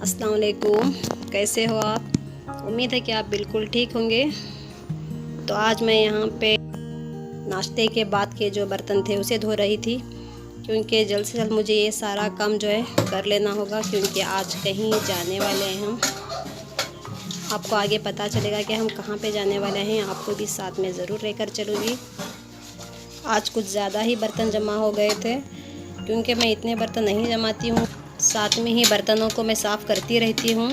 अस्सलाम वालेकुम, कैसे हो आप? उम्मीद है कि आप बिल्कुल ठीक होंगे। तो आज मैं यहाँ पे नाश्ते के बाद के जो बर्तन थे उसे धो रही थी, क्योंकि जल्द से जल्द मुझे ये सारा काम जो है कर लेना होगा, क्योंकि आज कहीं जाने वाले हैं हम। आपको आगे पता चलेगा कि हम कहाँ पे जाने वाले हैं, आपको भी साथ में ज़रूर लेकर चलूँगी। आज कुछ ज़्यादा ही बर्तन जमा हो गए थे, क्योंकि मैं इतने बर्तन नहीं जमाती हूँ, साथ में ही बर्तनों को मैं साफ़ करती रहती हूँ।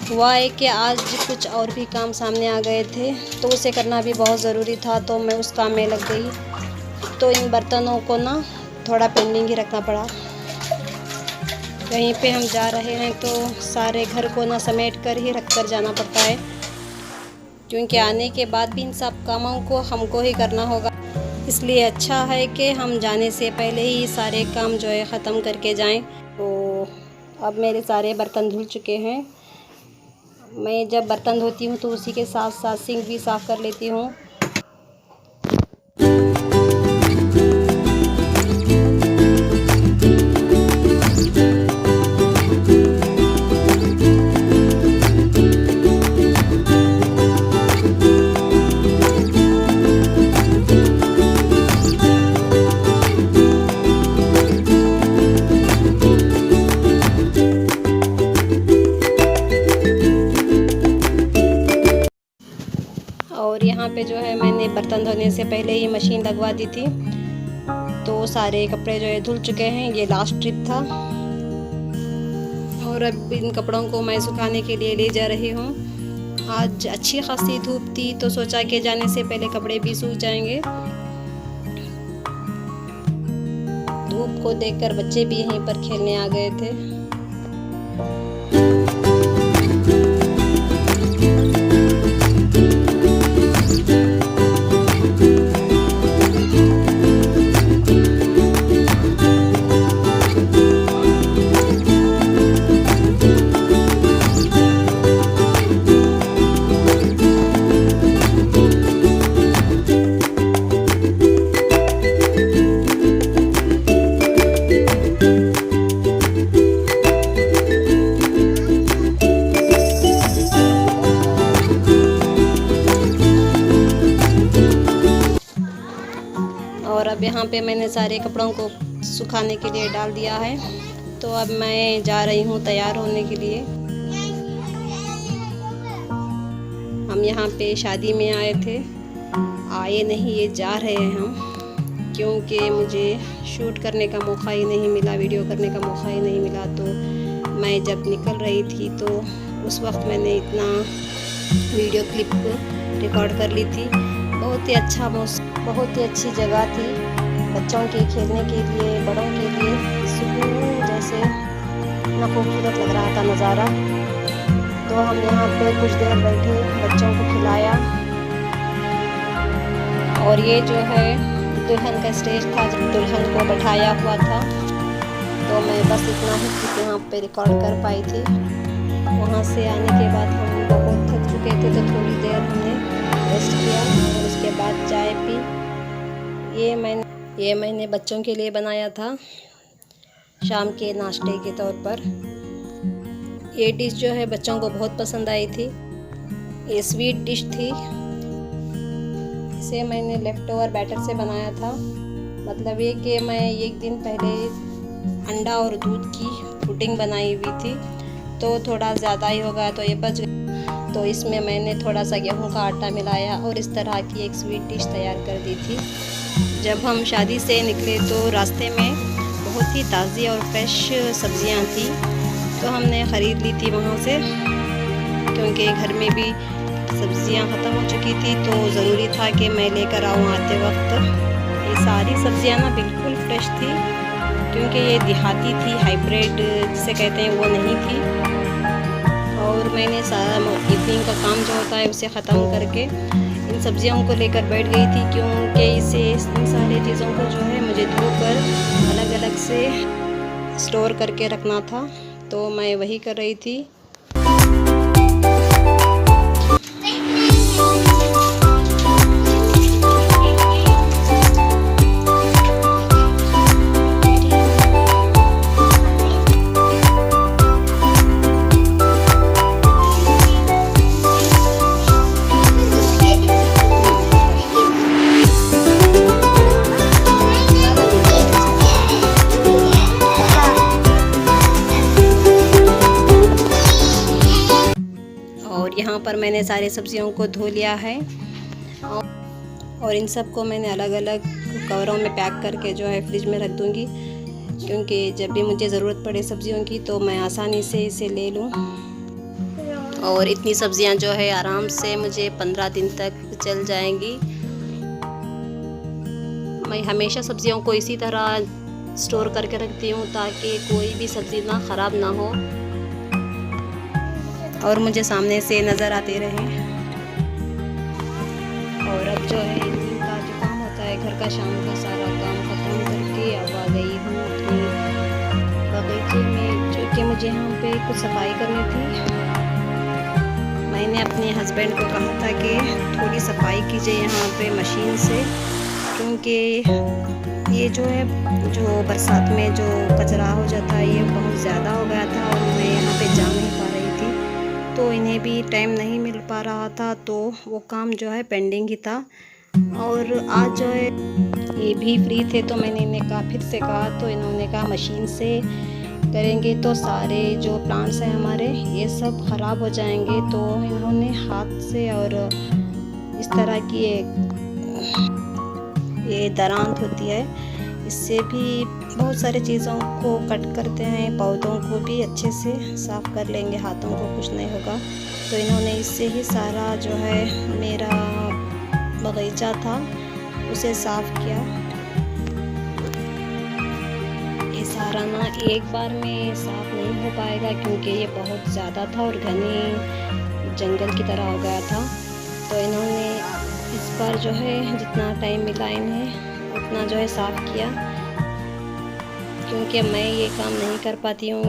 हुआ है कि आज कुछ और भी काम सामने आ गए थे, तो उसे करना भी बहुत ज़रूरी था, तो मैं उस काम में लग गई। तो इन बर्तनों को ना थोड़ा पेंडिंग ही रखना पड़ा। कहीं पे हम जा रहे हैं तो सारे घर को ना समेट कर ही रख कर जाना पड़ता है, क्योंकि आने के बाद भी इन सब कामों को हमको ही करना होगा। इसलिए अच्छा है कि हम जाने से पहले ही सारे काम जो है ख़त्म करके जाएं। तो अब मेरे सारे बर्तन धुल चुके हैं। मैं जब बर्तन धोती हूँ तो उसी के साथ साथ सिंक भी साफ़ कर लेती हूँ। और यहाँ पे जो है मैंने बर्तन धोने से पहले ही मशीन लगवा दी थी, तो सारे कपड़े जो है धुल चुके हैं। ये लास्ट ट्रिप था और अब इन कपड़ों को मैं सुखाने के लिए ले जा रही हूँ। आज अच्छी खासी धूप थी, तो सोचा कि जाने से पहले कपड़े भी सूख जाएंगे। धूप को देखकर बच्चे भी यहीं पर खेलने आ गए थे। और अब यहाँ पे मैंने सारे कपड़ों को सुखाने के लिए डाल दिया है, तो अब मैं जा रही हूँ तैयार होने के लिए। हम यहाँ पे शादी में आए थे, आए नहीं, ये जा रहे हैं हम, क्योंकि मुझे शूट करने का मौका ही नहीं मिला, वीडियो करने का मौका ही नहीं मिला। तो मैं जब निकल रही थी तो उस वक्त मैंने इतना वीडियो क्लिप रिकॉर्ड कर ली थी। बहुत ही अच्छा मौसम, बहुत ही अच्छी जगह थी, बच्चों के खेलने के लिए, बड़ों के लिए सुकून जैसे, इतना खूबसूरत लग रहा था नज़ारा। तो हम यहाँ पे कुछ देर बैठे, बच्चों को खिलाया। और ये जो है दुल्हन का स्टेज था, जब दुल्हन को बैठाया हुआ था, तो मैं बस इतना ही कुछ यहाँ पे रिकॉर्ड कर पाई थी। वहाँ से आने के बाद हम बहुत थक चुके थे, तो थोड़ी देर हमने रेस्ट किया और उसके बाद चाय पी। ये मैंने बच्चों के लिए बनाया था शाम के नाश्ते के तौर पर। ये डिश जो है बच्चों को बहुत पसंद आई थी। ये स्वीट डिश थी। इसे मैंने लेफ़्ट ओवर बैटर से बनाया था। मतलब ये कि मैं एक दिन पहले अंडा और दूध की पुडिंग बनाई हुई थी, तो थोड़ा ज़्यादा ही होगा तो ये बच गया। तो इसमें मैंने थोड़ा सा गेहूं का आटा मिलाया और इस तरह की एक स्वीट डिश तैयार कर दी थी। जब हम शादी से निकले तो रास्ते में बहुत ही ताज़ी और फ्रेश सब्जियां थी, तो हमने ख़रीद ली थी वहाँ से, क्योंकि घर में भी सब्जियां ख़त्म हो चुकी थी, तो ज़रूरी था कि मैं लेकर आऊँ आते वक्त। ये सारी सब्जियां ना बिल्कुल फ्रेश थी, क्योंकि ये देहाती थी, हाइब्रिड जिसे कहते हैं वो नहीं थी। और मैंने सारा इवनिंग का काम जो होता है उसे ख़त्म करके इन सब्जियों को लेकर बैठ गई थी, क्योंकि इसे इन सारी चीज़ों को जो है मुझे धोकर अलग अलग से स्टोर करके रखना था, तो मैं वही कर रही थी। पर मैंने सारी सब्जियों को धो लिया है और इन सब को मैंने अलग अलग कवरों में पैक करके जो है फ्रिज में रख दूँगी, क्योंकि जब भी मुझे ज़रूरत पड़े सब्जियों की तो मैं आसानी से इसे ले लूँ। और इतनी सब्जियां जो है आराम से मुझे 15 दिन तक चल जाएंगी। मैं हमेशा सब्जियों को इसी तरह स्टोर करके रखती हूँ ताकि कोई भी सब्ज़ी ना ख़राब ना हो और मुझे सामने से नज़र आते रहे। और अब जो है इवनिंग का जो काम होता है, घर का शाम का सारा काम ख़त्म करके अब आ गई हूँ अपनी बगीचे में, जो कि मुझे यहाँ पे कुछ सफाई करनी थी। मैंने अपने हस्बैंड को कहा था कि थोड़ी सफाई कीजिए यहाँ पे मशीन से, क्योंकि ये जो है जो बरसात में जो कचरा हो जाता है ये बहुत ज़्यादा हो गया था और मैं यहाँ पे जा नहीं पा रही थी, तो इन्हें भी टाइम नहीं मिल पा रहा था, तो वो काम जो है पेंडिंग ही था। और आज जो है ये भी फ्री थे तो मैंने इन्हें फिर से कहा, तो इन्होंने कहा मशीन से करेंगे तो सारे जो प्लांट्स हैं हमारे ये सब ख़राब हो जाएंगे। तो इन्होंने हाथ से और इस तरह की ये दरांत होती है, इससे भी बहुत सारी चीज़ों को कट करते हैं, पौधों को भी अच्छे से साफ़ कर लेंगे, हाथों को कुछ नहीं होगा। तो इन्होंने इससे ही सारा जो है मेरा बगीचा था उसे साफ़ किया। ये सारा ना एक बार में साफ़ नहीं हो पाएगा, क्योंकि ये बहुत ज़्यादा था और घने जंगल की तरह हो गया था। तो इन्होंने इस बार जो है जितना टाइम मिला इन्हें उतना जो है साफ़ किया, क्योंकि मैं ये काम नहीं कर पाती हूँ,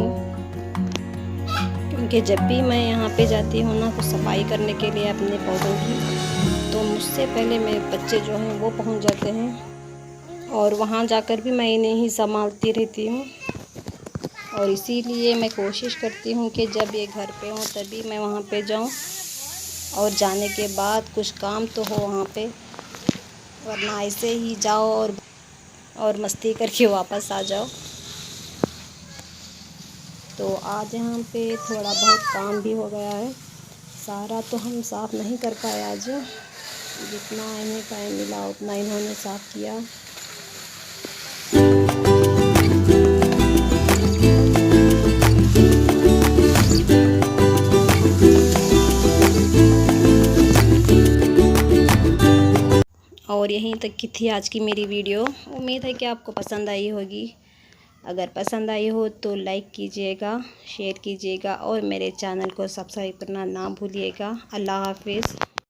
क्योंकि जब भी मैं यहाँ पे जाती हूँ ना कुछ सफाई करने के लिए अपने पौधों की, तो मुझसे पहले मेरे बच्चे जो हैं वो पहुँच जाते हैं और वहाँ जाकर भी मैं इन्हें ही संभालती रहती हूँ। और इसीलिए मैं कोशिश करती हूँ कि जब ये घर पे हों तभी मैं वहाँ पे जाऊँ, और जाने के बाद कुछ काम तो हो वहाँ पे, वरना ऐसे ही जाओ और मस्ती करके वापस आ जाओ। तो आज यहाँ पे थोड़ा बहुत काम भी हो गया है, सारा तो हम साफ़ नहीं कर पाए आज, जितना इन्हें टाइम मिला उतना इन्होंने साफ़ किया। और यहीं तक की थी आज की मेरी वीडियो। उम्मीद है कि आपको पसंद आई होगी। अगर पसंद आई हो तो लाइक कीजिएगा, शेयर कीजिएगा और मेरे चैनल को सब्सक्राइब करना ना भूलिएगा। अल्लाह हाफिज़।